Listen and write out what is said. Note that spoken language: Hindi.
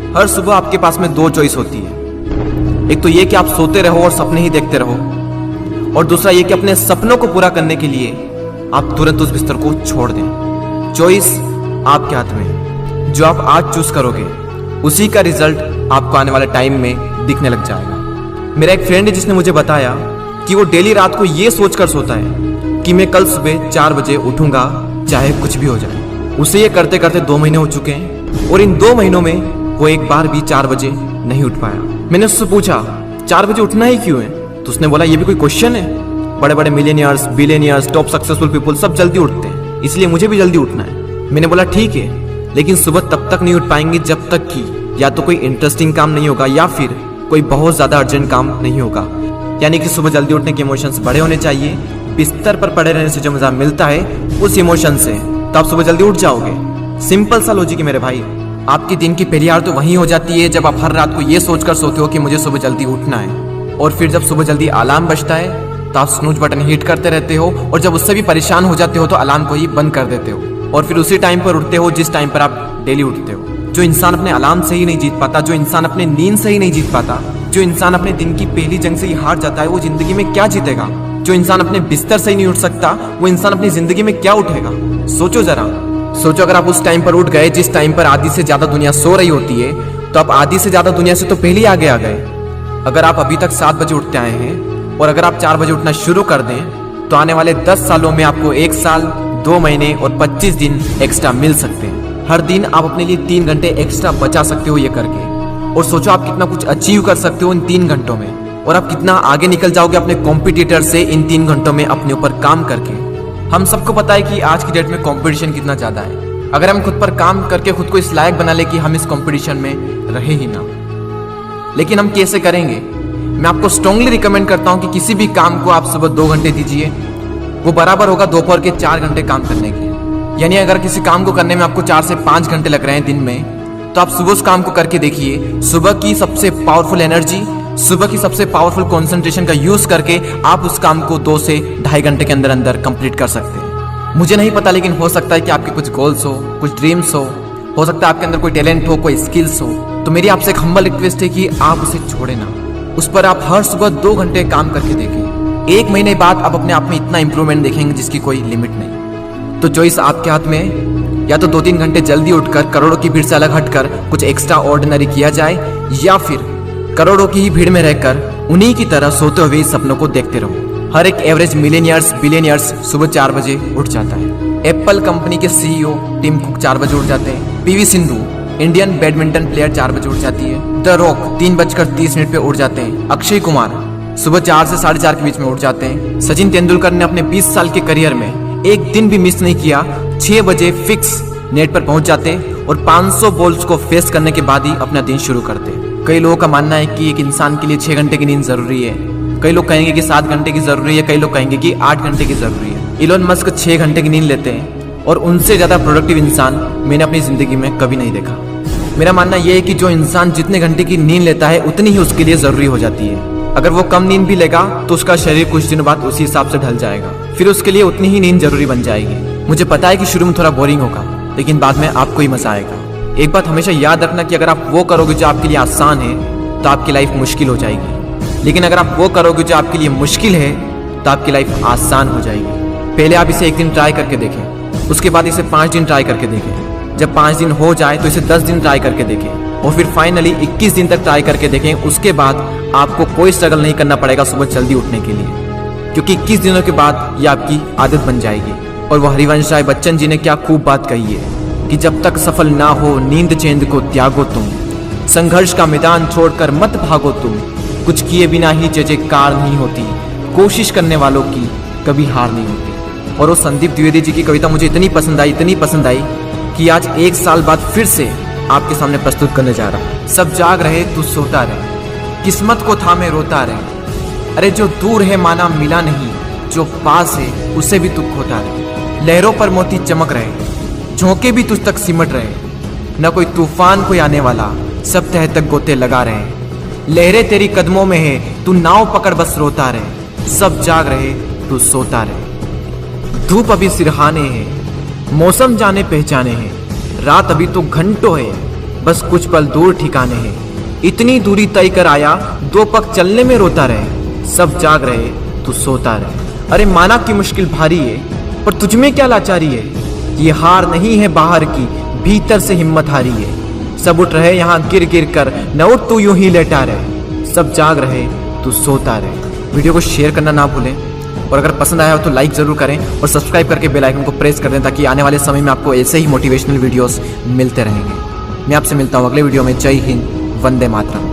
हर सुबह आपके पास में दो चॉइस होती है। एक तो ये कि आप सोते रहो और सपने ही देखते रहो, और दूसरा ये कि अपने सपनों को पूरा करने के लिए आप तुरंत उस बिस्तर को छोड़ दें। चॉइस आपके हाथ में है। जो आप आज चूज करोगे उसी का रिजल्ट आपको आने वाले टाइम में दिखने लग जाएगा। मेरा एक फ्रेंड है जिसने मुझे बताया कि वो डेली रात को ये सोचकर सोता है कि मैं कल सुबह 4 बजे उठूंगा चाहे कुछ भी हो जाए। उसे ये करते करते 2 महीने हो चुके हैं और इन 2 महीनों में वो एक बार भी 4 बजे नहीं उठ पाया। मैंने उससे पूछा 4 बजे उठना ही क्यों है, तो उसने बोला ये भी कोई क्वेश्चन है। बड़े बड़े millionaires, billionaires, top successful people सब जल्दी उठते हैं, इसलिए मुझे भी जल्दी उठना है। मैंने बोला ठीक है, लेकिन सुबह तब तक नहीं उठ पाएंगे जब तक कि या तो कोई इंटरेस्टिंग काम नहीं होगा या फिर कोई बहुत ज्यादा अर्जेंट काम नहीं होगा। यानी कि सुबह जल्दी उठने के इमोशंस बड़े होने चाहिए। बिस्तर पर पड़े रहने से जो मजा मिलता है उस इमोशन से, तो आप सुबह जल्दी उठ जाओगे। सिंपल सा लॉजिक है मेरे भाई। आपकी दिन की पहली हार तो वहीं हो जाती है जब आप हर रात को ये सोचकर सोते हो कि मुझे सुबह जल्दी उठना है, और फिर जब सुबह जल्दी अलार्म बजता है तो आप स्नूज बटन हिट करते रहते हो, और जब उससे भी परेशान हो जाते हो तो अलार्म को ही बंद कर देते हो, और फिर उसी टाइम पर उठते हो जिस टाइम पर आप डेली उठते हो। जो इंसान अपने अलार्म से ही नहीं जीत पाता, जो इंसान अपने नींद से ही नहीं जीत पाता, जो इंसान अपने दिन की पहली जंग से ही हार जाता है, वो जिंदगी में क्या जीतेगा। जो इंसान अपने बिस्तर से ही नहीं उठ सकता, वो इंसान अपनी जिंदगी में क्या उठेगा। सोचो जरा, सोचो अगर आप उस टाइम पर उठ गए जिस टाइम पर आधी से ज्यादा दुनिया सो रही होती है, तो आप आधी से ज्यादा दुनिया से तो पहले ही आगे आ गए। अगर आप अभी तक 7 बजे उठते आए हैं और अगर आप 4 बजे उठना शुरू कर दें तो आने वाले 10 सालों में आपको 1 साल, 2 महीने और 25 दिन एक्स्ट्रा मिल सकते हैं। हर दिन आप अपने लिए 3 घंटे एक्स्ट्रा बचा सकते हो ये करके, और सोचो आप कितना कुछ अचीव कर सकते हो इन 3 घंटों में, और आप कितना आगे निकल जाओगे अपने कॉम्पिटिटर से इन 3 घंटों में अपने ऊपर काम करके। हम सबको पता है कि आज की डेट में कंपटीशन कितना ज्यादा है। अगर हम खुद पर काम करके खुद को इस लायक बना ले कि हम इस कंपटीशन में रहे ही ना, लेकिन हम कैसे करेंगे? मैं आपको स्ट्रांगली रिकमेंड करता हूं कि किसी भी काम को आप सुबह 2 घंटे दीजिए, वो बराबर होगा दोपहर के 4 घंटे काम करने के। यानी अगर किसी काम को करने में आपको 4 से 5 घंटे लग रहे हैं दिन में, तो आप सुबह उस काम को करके देखिए। सुबह की सबसे पावरफुल एनर्जी, सुबह की सबसे पावरफुल कंसंट्रेशन का यूज करके आप उस काम को 2 से ढाई घंटे के अंदर अंदर कंप्लीट कर सकते हैं। मुझे नहीं पता, लेकिन हो सकता है कि आपके कुछ गोल्स कुछ ड्रीम्स हो सकता है आपके अंदर कोई टैलेंट हो, कोई स्किल्स हो, तो मेरी आपसे एक हम्बल रिक्वेस्ट है कि आप उसे छोड़े ना। उस पर आप हर सुबह 2 घंटे काम करके देखें। 1 महीने बाद आप अपने आप में इतना इंप्रूवमेंट देखेंगे जिसकी कोई लिमिट नहीं। तो चॉइस आपके हाथ में है, या तो 2-3 घंटे जल्दी उठकर करोड़ों की भीड़ से अलग हटकर कुछ एक्स्ट्रा ऑर्डिनरी किया जाए, या फिर करोड़ों की ही भीड़ में रहकर उन्हीं की तरह सोते हुए सपनों को देखते रहो। हर एक एवरेज मिलियनियर्स, बिलियनियर्स सुबह 4 बजे उठ जाता है। एप्पल कंपनी के सीईओ टिम कुक 4 बजे उठ जाते हैं। PV Sindhu, Indian badminton player 4 बजे उठ जाती है। द रॉक 3:30 पे उठ जाते हैं। अक्षय कुमार सुबह 4 से 4:30 के बीच में उठ जाते हैं। सचिन तेंदुलकर ने अपने 20 साल के करियर में एक दिन भी मिस नहीं किया, 6 बजे फिक्स नेट पर पहुंच जाते और 500 बॉल्स को फेस करने के बाद ही अपना दिन शुरू करते। कई लोगों का मानना है कि एक इंसान के लिए 6 घंटे की नींद जरूरी है, कई लोग कहेंगे कि 7 घंटे की जरूरी है, कई लोग कहेंगे कि 8 घंटे की जरूरी है। इलोन मस्क 6 घंटे की नींद लेते हैं, और उनसे ज्यादा प्रोडक्टिव इंसान मैंने अपनी जिंदगी में कभी नहीं देखा। मेरा मानना यह है कि जो इंसान जितने घंटे की नींद लेता है उतनी ही उसके लिए जरूरी हो जाती है। अगर वो कम नींद भी लेगा तो उसका शरीर कुछ दिनों बाद उसी हिसाब से ढल जाएगा, फिर उसके लिए उतनी ही नींद जरूरी बन जाएगी। मुझे पता है कि शुरू में थोड़ा बोरिंग होगा, लेकिन बाद में आपको ही मजा आएगा। एक बात हमेशा याद रखना कि अगर आप वो करोगे जो आपके लिए आसान है तो आपकी लाइफ मुश्किल हो जाएगी, लेकिन अगर आप वो करोगे जो आपके लिए मुश्किल है तो आपकी लाइफ आसान हो जाएगी। पहले आप इसे 1 दिन ट्राई करके देखें, उसके बाद इसे 5 दिन ट्राई करके देखें। जब 5 दिन हो जाए तो इसे 10 दिन ट्राई करके देखें, और फिर फाइनली 21 दिन तक ट्राई करके देखें। उसके बाद आपको कोई स्ट्रगल नहीं करना पड़ेगा सुबह जल्दी उठने के लिए, क्योंकि 21 दिनों के बाद ये आपकी आदत बन जाएगी। और वह हरिवंश राय बच्चन जी ने क्या खूब बात कही है कि जब तक सफल ना हो नींद चैन को त्यागो तुम, संघर्ष का मैदान छोड़कर मत भागो तुम, कुछ किए बिना ही जय जयकार नहीं होती, कोशिश करने वालों की कभी हार नहीं होती। और वो संदीप द्विवेदी जी की कविता मुझे इतनी पसंद आई कि आज 1 साल बाद फिर से आपके सामने प्रस्तुत करने जा रहा हूं। सब जाग रहे तू सोता रहे, किस्मत को थामे रोता रहे, अरे जो दूर है माना मिला नहीं, जो पास है उसे भी तू खोता रहे। लहरों पर मोती चमक रहे, झोंके भी तुझ तक सिमट रहे, न कोई तूफान कोई आने वाला, सब तह तक गोते लगा रहे। लहरें तेरी कदमों में है, तू नाव पकड़ बस रोता रहे, सब जाग रहे तू सोता रहे। धूप अभी सिरहाने है, मौसम जाने पहचाने हैं, रात अभी तो घंटों है, बस कुछ पल दूर ठिकाने हैं, इतनी दूरी तय कर आया, 2 पग चलने में रोता रहे। सब जाग रहे तू सोता रहे। अरे माना की मुश्किल भारी है, पर तुझमें क्या लाचारी है। ये हार नहीं है बाहर की, भीतर से हिम्मत हारी है। सब उठ रहे यहाँ गिर गिर कर, न उठ तू यूं ही लेटा रहे। सब जाग रहे तू सोता रहे। वीडियो को शेयर करना ना भूलें, और अगर पसंद आया हो तो लाइक जरूर करें और सब्सक्राइब करके बेल आइकन को प्रेस कर दें, ताकि आने वाले समय में आपको ऐसे ही मोटिवेशनल वीडियोस मिलते रहेंगे। मैं आपसे मिलता हूँ अगले वीडियो में। जय हिंद, वंदे मातरम।